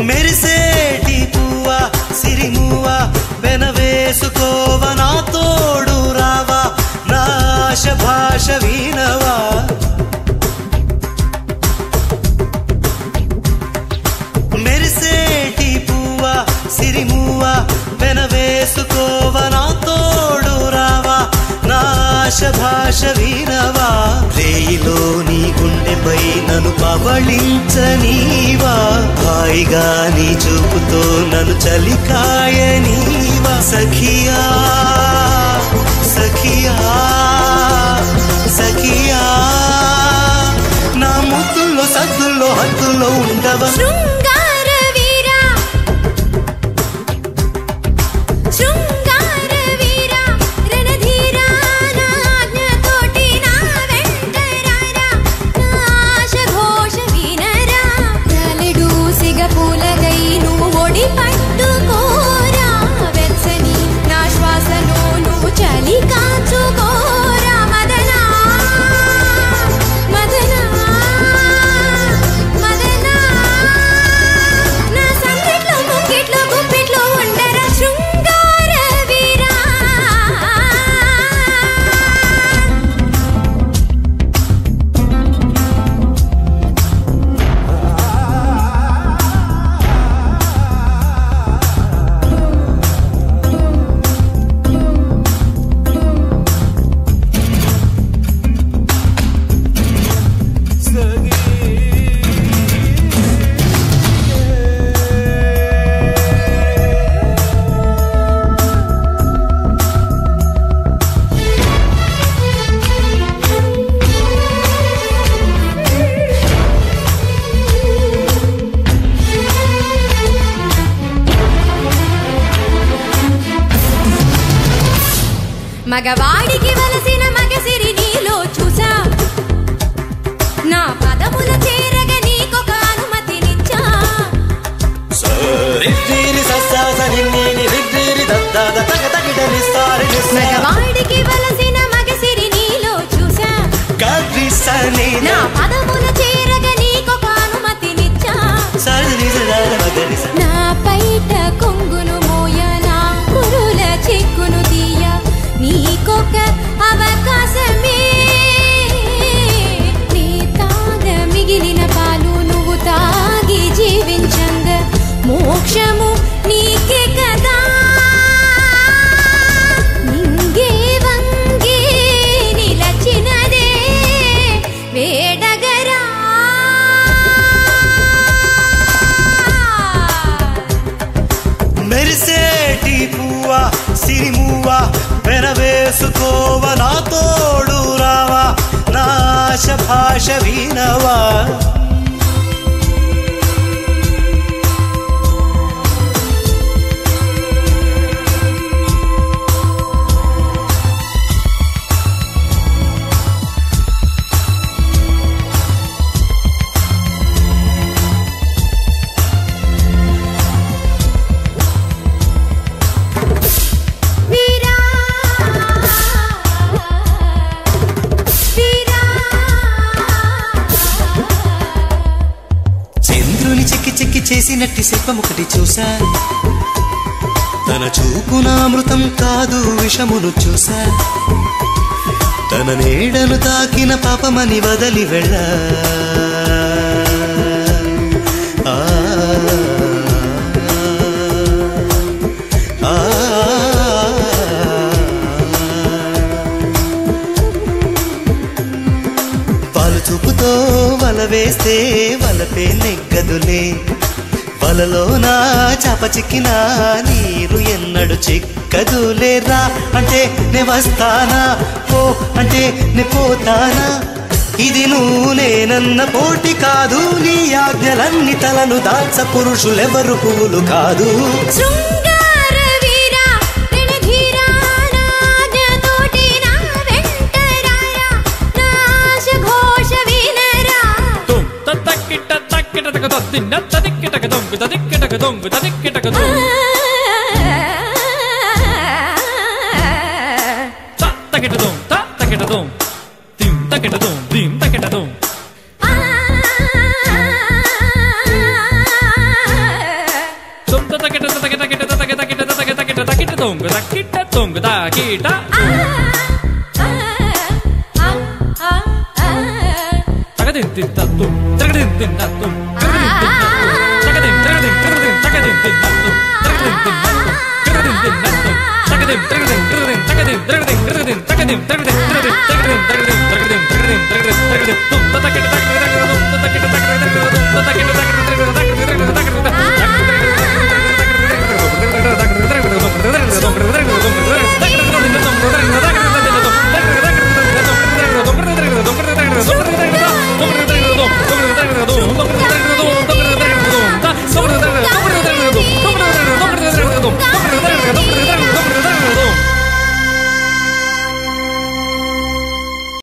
మెరిసేటి పువ్వా సిరిమువ్వా వెనవేసుకోవ నా తోడు రావా నా ఆశ భాష వినవా మెరిసేటి పువ్వా సిరిమువ్వా వెనవేసుకోవ నా తోడు రావా నా ఆశ భాష వినవా రేయిలో నీ గుండెపై నన్ను పవళించనీవా హాయిగా నీ చూపుతో నన్ను చలికాయనీవా సఖియా సఖియా సఖియా నా ముద్దుల్లో సద్దుల్లో హద్దుల్లో ఉండవా మగవాడికి వలసిన మగసిరి నీలో చూసా నా పదముల చేరగ నీకొక అనుమతినిచ్చా మగవాడికి వలసిన మగసిరి నీలో చూసా నా పదముల చేరగ నీకొక అనుమతినిచ్చా నా పైట కొంగును మోయ నా కురుల చిక్కును తీయ నీకొక అవకాశమే నీ తాగ మిగిలిన పాలు నువ్వు తాగి జీవించంగ మోక్షము నీకే కదా నింగే వంగే నిలచినదే వేడగరా మెరిసేటి పువ్వా సిరిమువ్వా వెనవేసుకోవ నా తోడు రావా నా ఆశ భాష వినవా చేసినట్టి శిల్పమొకటి చూసా తన చూపున అమృతం కాదు విషమును చూసా తన నీడను తాకిన పాపమని వదలి వెళ్ళ పాలు చూపుతో వల వేస్తే వలపే నెగ్గదులే వలలోనా చాప చిక్కినా నీరు ఎన్నడు చిక్కదులేరా అంటే నే వస్తానా పో అంటే నే పోతానా ఇది నువ్వు నేనన్న పోటీ కాదు నీ ఆజ్ఞలన్నీ తలను దాల్చ పురుషులెవరు పువ్వులు కాదు తొంగదా కీట తగదిం తింతత్తు తగదిం తింతత్తు తగదిం తగదిం తగదిం తగదిం తింతత్తు తగదిం తింతత్తు తగదిం తింతత్తు తగదిం తగదిం తగదిం తగదిం తగదిం తగదిం తగదిం తగదిం తగదిం తగదిం తగదిం తగదిం తగదిం తగదిం తగదిం తుం తతకిట తగదిం తుం తతకిట తగదిం తుం తతకిట తగదిం